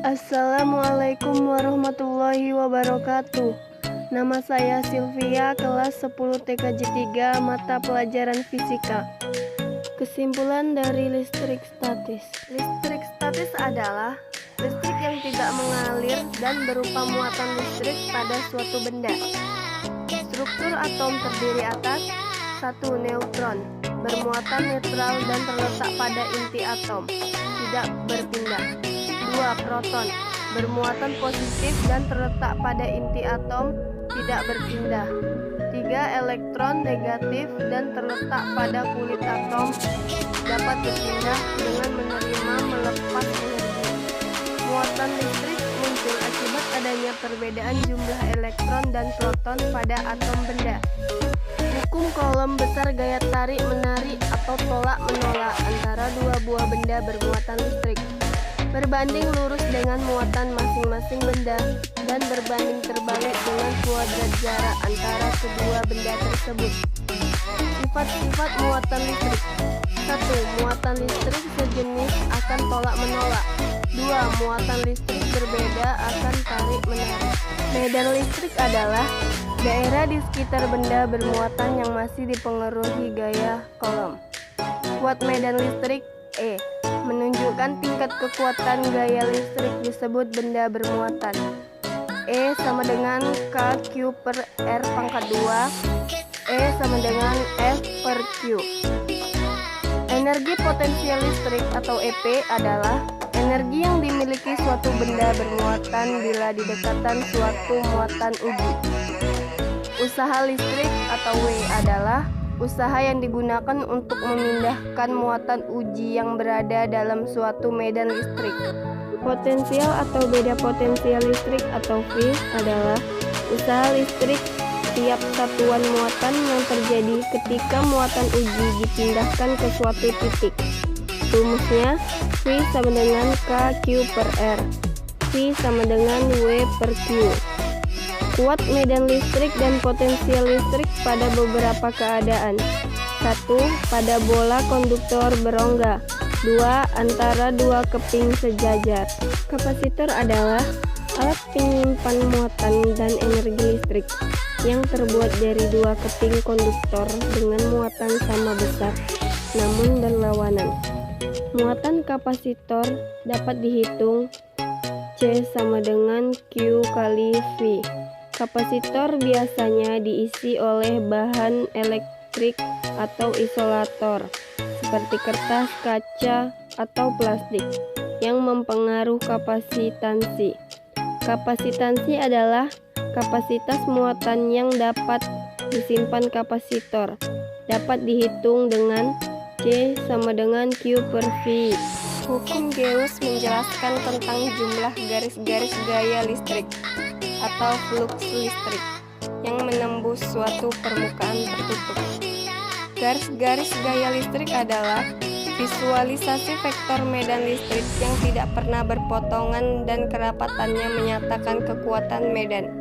Assalamualaikum warahmatullahi wabarakatuh. Nama saya Sylvia, kelas 10 TKJ 3, mata pelajaran fisika. Kesimpulan dari listrik statis. Listrik statis adalah listrik yang tidak mengalir dan berupa muatan listrik pada suatu benda. Struktur atom terdiri atas 1. Neutron, bermuatan netral dan terletak pada inti atom, tidak berpindah. 2. Proton, bermuatan positif dan terletak pada inti atom, tidak berpindah. 3. Elektron negatif dan terletak pada kulit atom, dapat berpindah dengan menerima melepas energi. Muatan listrik muncul akibat adanya perbedaan jumlah elektron dan proton pada atom benda. Hukum Coulomb besar gaya tarik menarik atau tolak menolak antara dua buah benda bermuatan listrik berbanding lurus dengan muatan masing-masing benda dan berbanding terbalik dengan kuadrat jarak antara kedua benda tersebut. Sifat-sifat muatan listrik. 1. Muatan listrik sejenis akan tolak menolak. 2. Muatan listrik berbeda akan tarik menarik. Medan listrik adalah daerah di sekitar benda bermuatan yang masih dipengaruhi gaya Coulomb. Kuat medan listrik E menunjukkan tingkat kekuatan gaya listrik disebut benda bermuatan. E sama dengan KQ per R pangkat 2. E sama dengan F per Q. Energi potensial listrik atau EP adalah energi yang dimiliki suatu benda bermuatan bila didekatan suatu muatan uji. Usaha listrik atau W adalah usaha yang digunakan untuk memindahkan muatan uji yang berada dalam suatu medan listrik. Potensial atau beda potensial listrik atau V adalah usaha listrik tiap satuan muatan yang terjadi ketika muatan uji dipindahkan ke suatu titik. Rumusnya V sama dengan KQ per R. V sama dengan W per Q. Kuat medan listrik dan potensial listrik pada beberapa keadaan. 1. Pada bola konduktor berongga. 2. Antara dua keping sejajar. Kapasitor adalah alat penyimpan muatan dan energi listrik yang terbuat dari dua keping konduktor dengan muatan sama besar namun berlawanan. Muatan kapasitor dapat dihitung C sama dengan Q kali V. Kapasitor biasanya diisi oleh bahan elektrik atau isolator seperti kertas, kaca, atau plastik yang mempengaruhi kapasitansi. Kapasitansi adalah kapasitas muatan yang dapat disimpan kapasitor. Dapat dihitung dengan C sama dengan Q per V. Hukum Gauss menjelaskan tentang jumlah garis-garis gaya listrik atau flux listrik yang menembus suatu permukaan tertutup. Garis-garis gaya listrik adalah visualisasi vektor medan listrik yang tidak pernah berpotongan dan kerapatannya menyatakan kekuatan medan.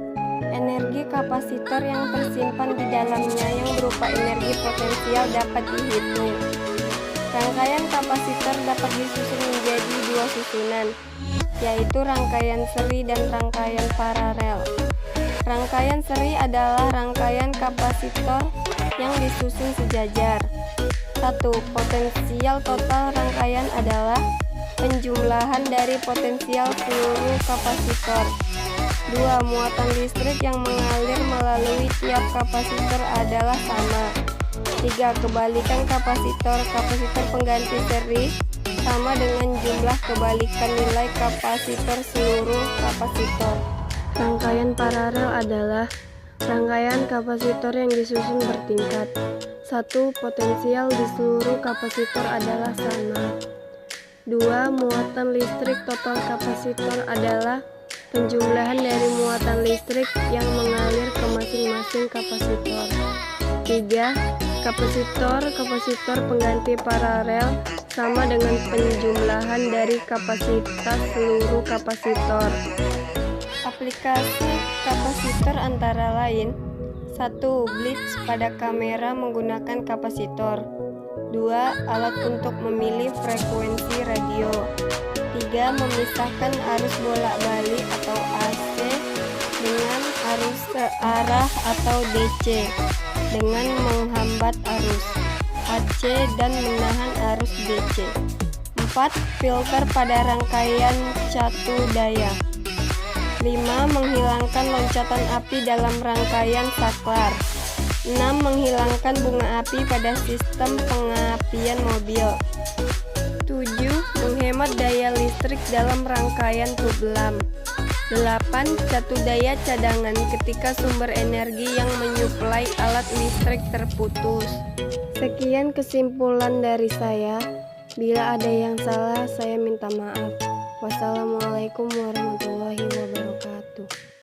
Energi kapasitor yang tersimpan di dalamnya yang berupa energi potensial dapat dihitung. Rangkaian kapasitor dapat disusun menjadi dua susunan, yaitu rangkaian seri dan rangkaian paralel. Rangkaian seri adalah rangkaian kapasitor yang disusun sejajar. 1. Potensial total rangkaian adalah penjumlahan dari potensial seluruh kapasitor. 2. Muatan listrik yang mengalir melalui tiap kapasitor adalah sama. 3. Kebalikan kapasitor pengganti seri sama dengan jumlah kebalikan nilai kapasitor seluruh kapasitor. Rangkaian paralel adalah rangkaian kapasitor yang disusun bertingkat. 1. Potensial di seluruh kapasitor adalah sama. 2. Muatan listrik total kapasitor adalah penjumlahan dari muatan listrik yang mengalir ke masing-masing kapasitor. 3. Kapasitor pengganti paralel sama dengan penjumlahan dari kapasitas seluruh kapasitor. Aplikasi kapasitor antara lain: 1. Blitz pada kamera menggunakan kapasitor. 2. Alat untuk memilih frekuensi radio. 3. Memisahkan arus bolak-balik atau AC dengan arus searah atau DC dengan menghambat arus AC dan menahan arus DC. 4. Filter pada rangkaian catu daya. 5. Menghilangkan loncatan api dalam rangkaian saklar. 6. Menghilangkan bunga api pada sistem pengapian mobil. 7. Menghemat daya listrik dalam rangkaian tub lamp. 8. Catu daya cadangan ketika sumber energi yang menyuplai alat listrik terputus. Sekian kesimpulan dari saya. Bila ada yang salah, saya minta maaf. Wassalamualaikum warahmatullahi wabarakatuh.